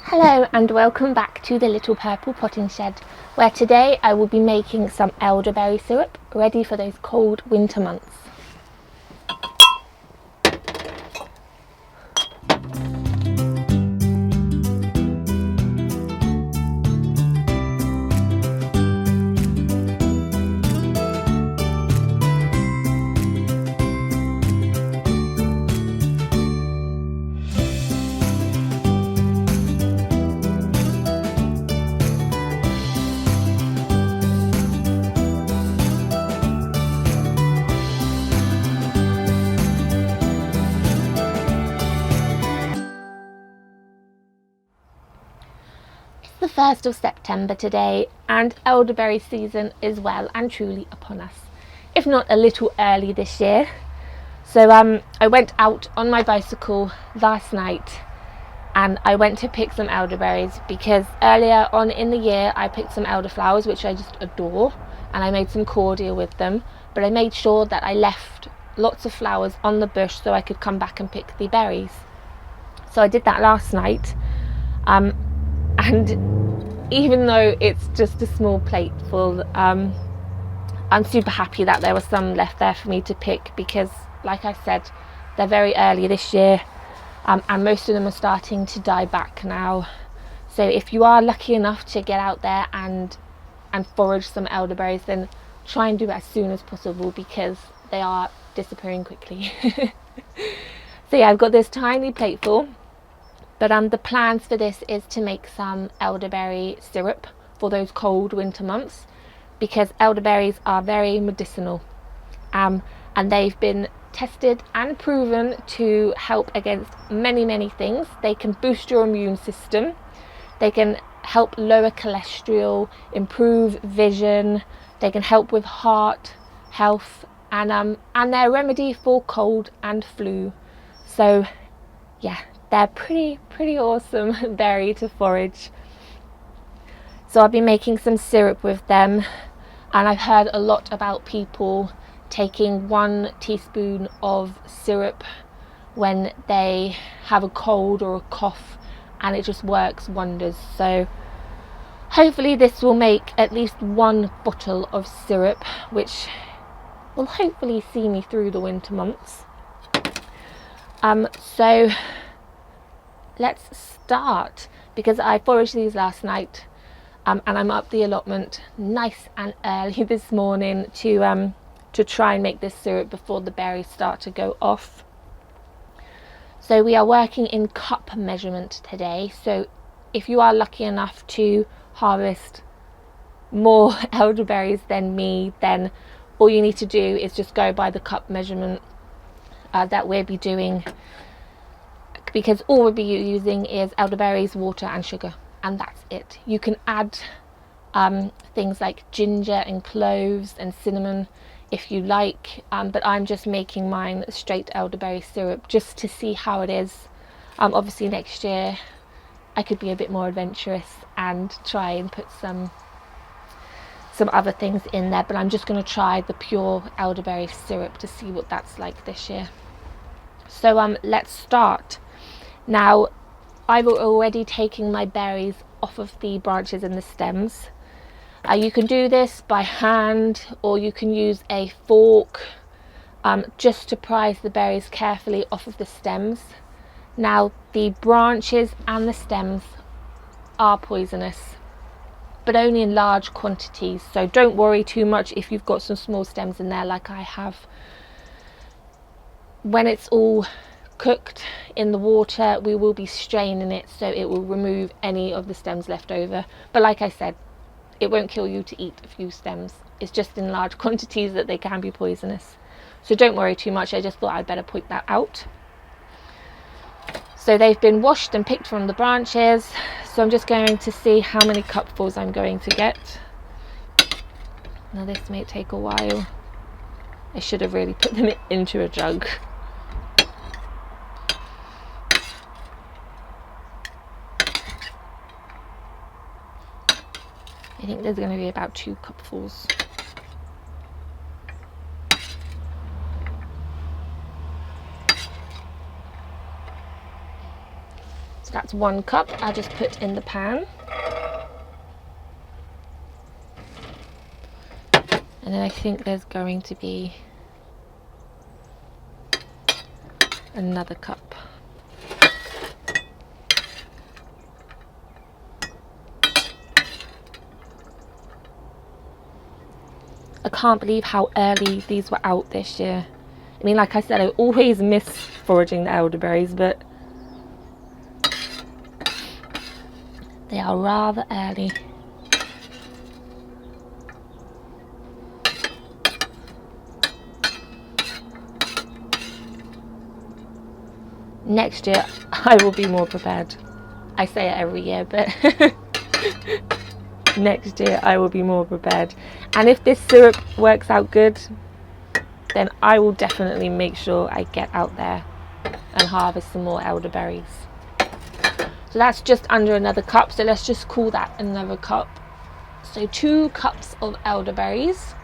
Hello and welcome back to the Little Purple Potting Shed, where today I will be making some elderberry syrup ready for those cold winter months. The 1st of September today, and elderberry season is well and truly upon us, if not a little early this year. So I went out on my bicycle last night and I went to pick some elderberries because earlier on in the year I picked some elderflowers, which I just adore, and I made some cordial with them, but I made sure that I left lots of flowers on the bush so I could come back and pick the berries. So I did that last night. And even though it's just a small plateful, I'm super happy that there was some left there for me to pick because, like I said, they're very early this year, and most of them are starting to die back now. So if you are lucky enough to get out there and forage some elderberries, then try and do it as soon as possible because they are disappearing quickly. So yeah, I've got this tiny plateful. But the plans for this is to make some elderberry syrup for those cold winter months because elderberries are very medicinal, and they've been tested and proven to help against many things. They can boost your immune system, they can help lower cholesterol, improve vision, they can help with heart health, and they're a remedy for cold and flu. So yeah, they're pretty awesome berry to forage. So I'll be making some syrup with them, and I've heard a lot about people taking 1 teaspoon of syrup when they have a cold or a cough, and it just works wonders. So hopefully this will make at least 1 bottle of syrup, which will hopefully see me through the winter months. So let's start, because I foraged these last night, and I'm up the allotment nice and early this morning to try and make this syrup before the berries start to go off. So we are working in cup measurement today, so if you are lucky enough to harvest more elderberries than me, then all you need to do is just go by the cup measurement that we'll be doing, because all we'll be using is elderberries, water and sugar, and that's it. You can add things like ginger and cloves and cinnamon if you like, but I'm just making mine straight elderberry syrup just to see how it is. Obviously next year I could be a bit more adventurous and try and put some other things in there, but I'm just going to try the pure elderberry syrup to see what that's like this year. So let's start. Now, I've already taken my berries off of the branches and the stems. You can do this by hand, or you can use a fork just to prise the berries carefully off of the stems. Now, the branches and the stems are poisonous, but only in large quantities, so don't worry too much if you've got some small stems in there like I have. When it's all cooked in the water, we will be straining it so it will remove any of the stems left over, but like I said, it won't kill you to eat a few stems. It's just in large quantities that they can be poisonous, so don't worry too much. I just thought I'd better point that out. So they've been washed and picked from the branches, so I'm just going to see how many cupfuls I'm going to get. Now this may take a while. I should have really put them into a jug. I think there's going to be about 2 cupfuls. So that's 1 cup. I'll just put in the pan. And then I think there's going to be another cup. I can't believe how early these were out this year. I mean, like I said, I always miss foraging the elderberries, but they are rather early. Next year, I will be more prepared. I say it every year, but next year I will be more prepared. And if this syrup works out good, then I will definitely make sure I get out there and harvest some more elderberries. So that's just under another cup, so let's just call that another cup. So 2 cups of elderberries.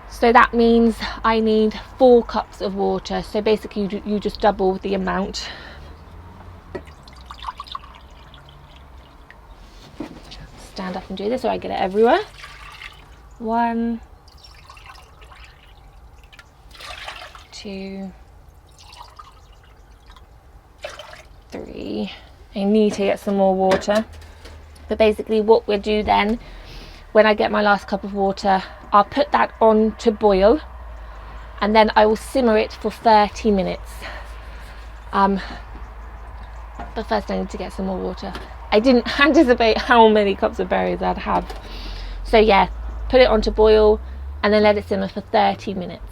So that means I need 4 cups of water. So basically you just double the amount. Stand up and do this so I get it everywhere. 1, 2, 3. I need to get some more water. But basically what we'll do then, when I get my last cup of water, I'll put that on to boil and then I will simmer it for 30 minutes. But first I need to get some more water. I didn't anticipate how many cups of berries I'd have. So yeah, put it on to boil and then let it simmer for 30 minutes.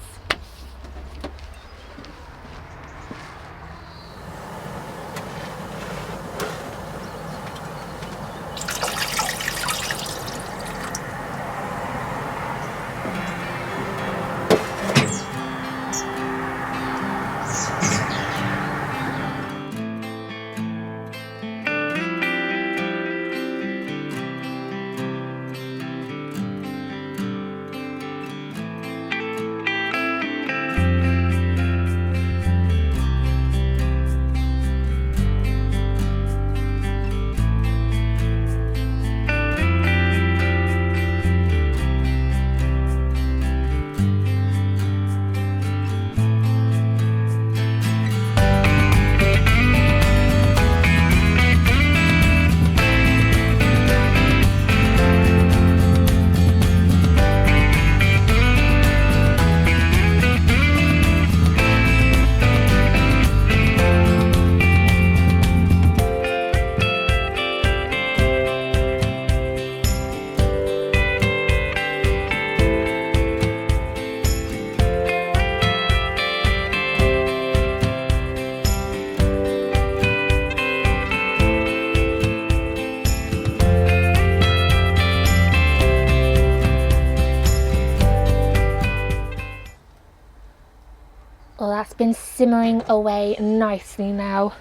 Well, that's been simmering away nicely now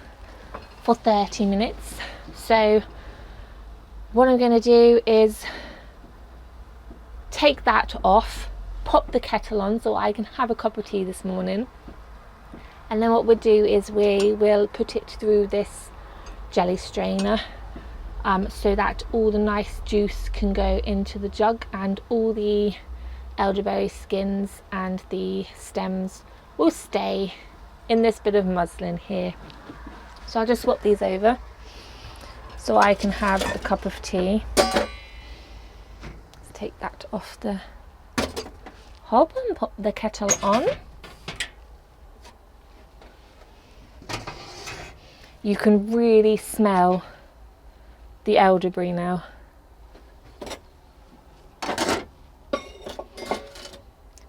for 30 minutes. So what I'm going to do is take that off, pop the kettle on so I can have a cup of tea this morning. And then what we'll do is we will put it through this jelly strainer so that all the nice juice can go into the jug and all the elderberry skins and the stems will stay in this bit of muslin here. So I'll just swap these over so I can have a cup of tea. Let's take that off the hob and pop the kettle on. You can really smell the elderberry now.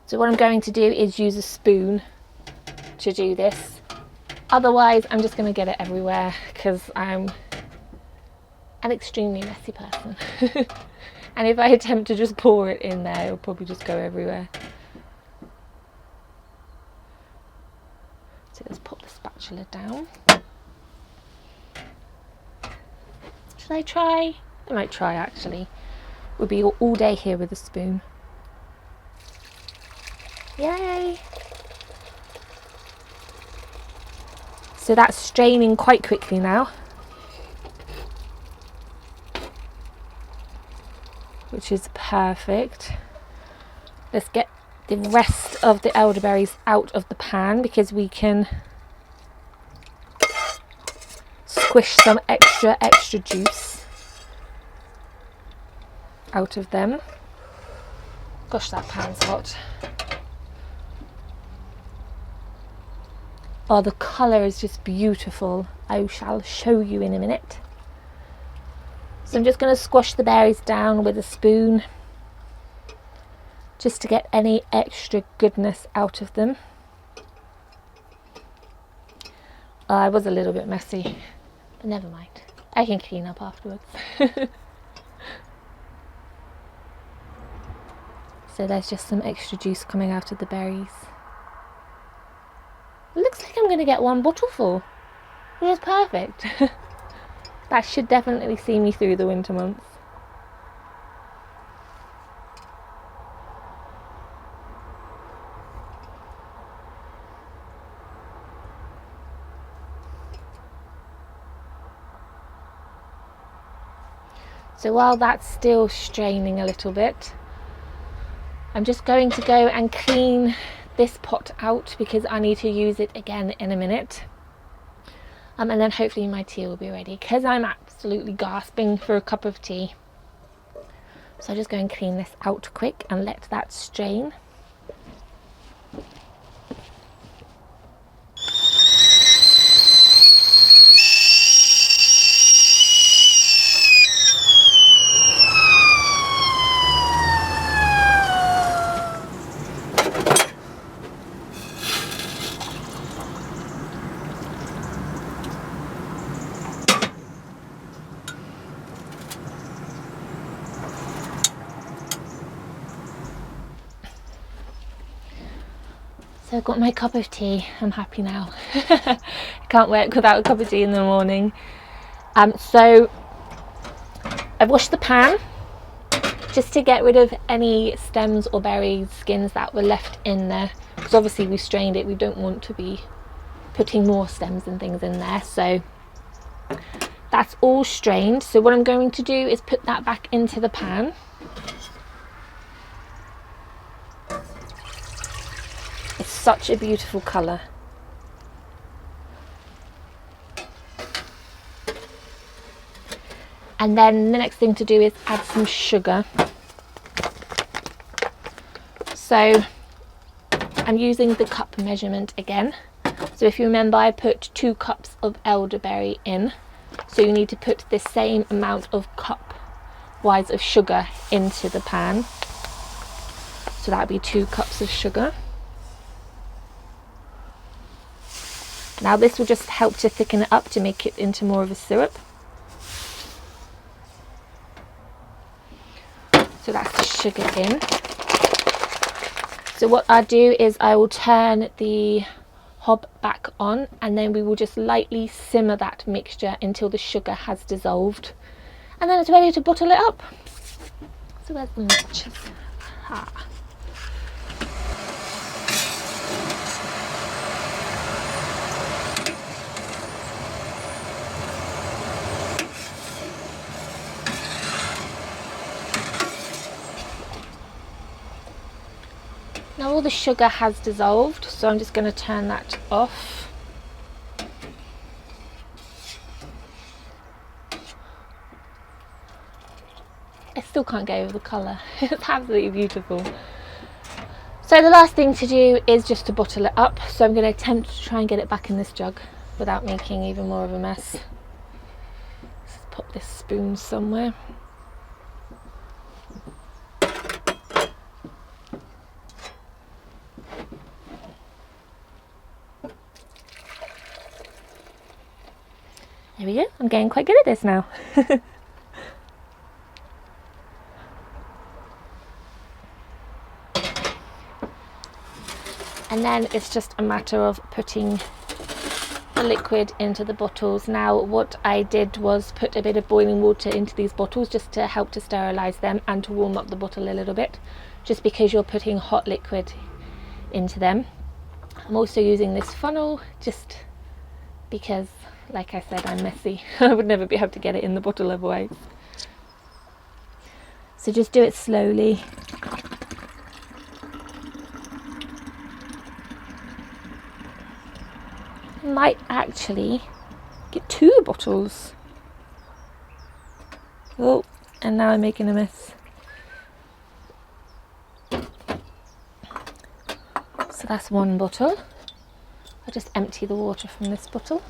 So what I'm going to do is use a spoon to do this. Otherwise I'm just going to get it everywhere because I'm an extremely messy person. And if I attempt to just pour it in there, it'll probably just go everywhere. So let's pop the spatula down. Should I try? I might try actually. We'll be all day here with a spoon. Yay! So that's straining quite quickly now, which is perfect. Let's get the rest of the elderberries out of the pan because we can squish some extra juice out of them. Gosh, that pan's hot. Oh, the colour is just beautiful. I shall show you in a minute. So I'm just going to squash the berries down with a spoon just to get any extra goodness out of them. I was a little bit messy, but never mind. I can clean up afterwards. So there's just some extra juice coming out of the berries. It looks like I'm going to get one bottle full, which is perfect. That should definitely see me through the winter months. So while that's still straining a little bit, I'm just going to go and clean this pot out because I need to use it again in a minute. And then hopefully my tea will be ready because I'm absolutely gasping for a cup of tea. So I'll just go and clean this out quick and let that strain. So I've got my cup of tea. I'm happy now. I can't work without a cup of tea in the morning. So I've washed the pan just to get rid of any stems or berry skins that were left in there, because obviously we strained it. We don't want to be putting more stems and things in there. So that's all strained. So what I'm going to do is put that back into the pan. It's such a beautiful colour. And then the next thing to do is add some sugar. So I'm using the cup measurement again. So if you remember, I put 2 cups of elderberry in. So you need to put the same amount of cup wise of sugar into the pan. So that would be 2 cups of sugar. Now this will just help to thicken it up to make it into more of a syrup. So that's the sugar in. So what I'll do is I will turn the hob back on, and then we will just lightly simmer that mixture until the sugar has dissolved, and then it's ready to bottle it up. So where's the matches? Now all the sugar has dissolved, so I'm just going to turn that off. I still can't get over the colour. It's absolutely beautiful. So the last thing to do is just to bottle it up. So I'm going to attempt to try and get it back in this jug without making even more of a mess. Let's pop this spoon somewhere. There we go. I'm getting quite good at this now. And then it's just a matter of putting the liquid into the bottles. Now what I did was put a bit of boiling water into these bottles just to help to sterilize them and to warm up the bottle a little bit, just because you're putting hot liquid into them. I'm also using this funnel just because, like I said, I'm messy. I would never be able to get it in the bottle otherwise. So just do it slowly. Might actually get 2 bottles. Oh, and now I'm making a mess. So that's 1 bottle. I'll just empty the water from this bottle.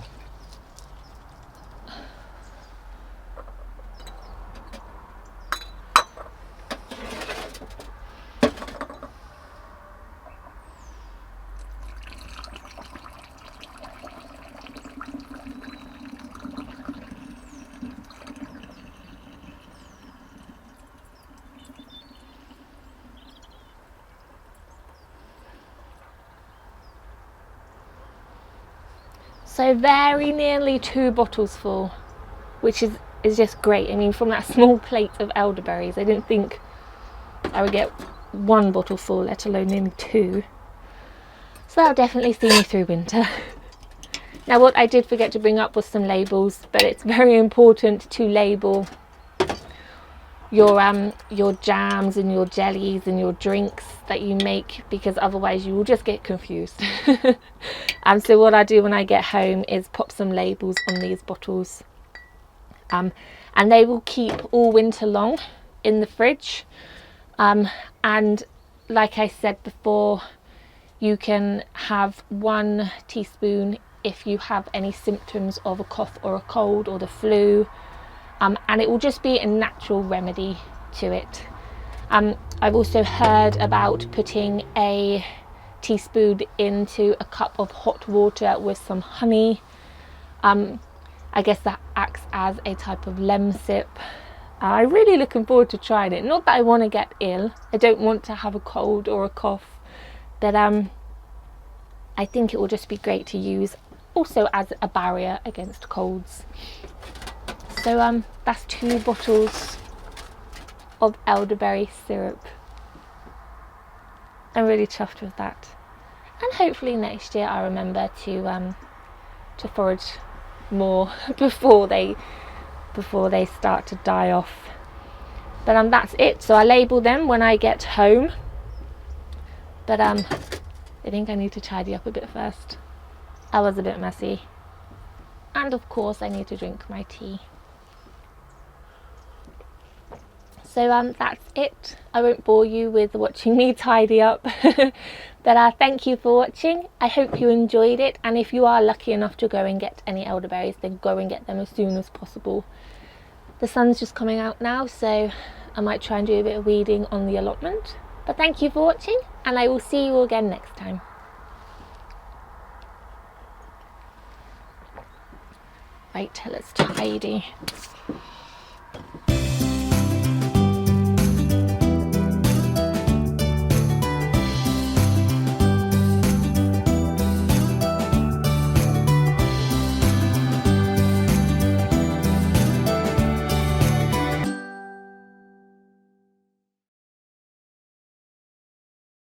So very nearly 2 bottles full, which is just great. I mean, from that small plate of elderberries, I didn't think I would get 1 bottle full, let alone nearly 2. So that'll definitely see me through winter. Now, what I did forget to bring up was some labels, but it's very important to label your jams and your jellies and your drinks that you make, because otherwise you will just get confused. So what I do when I get home is pop some labels on these bottles, and they will keep all winter long in the fridge. And like I said before, you can have 1 teaspoon if you have any symptoms of a cough or a cold or the flu. And it will just be a natural remedy to it. I've also heard about putting a teaspoon into a cup of hot water with some honey. I guess that acts as a type of Lemsip. I'm really looking forward to trying it. Not that I want to get ill. I don't want to have a cold or a cough. But I think it will just be great to use also as a barrier against colds. So that's 2 bottles of elderberry syrup. I'm really chuffed with that, and hopefully next year I remember to forage more before they start to die off. But that's it. So I label them when I get home. But I think I need to tidy up a bit first. I was a bit messy, and of course I need to drink my tea. So that's it. I won't bore you with watching me tidy up. But thank you for watching. I hope you enjoyed it, and if you are lucky enough to go and get any elderberries, then go and get them as soon as possible. The sun's just coming out now, so I might try and do a bit of weeding on the allotment. But thank you for watching, and I will see you again next time. Right, let's tidy.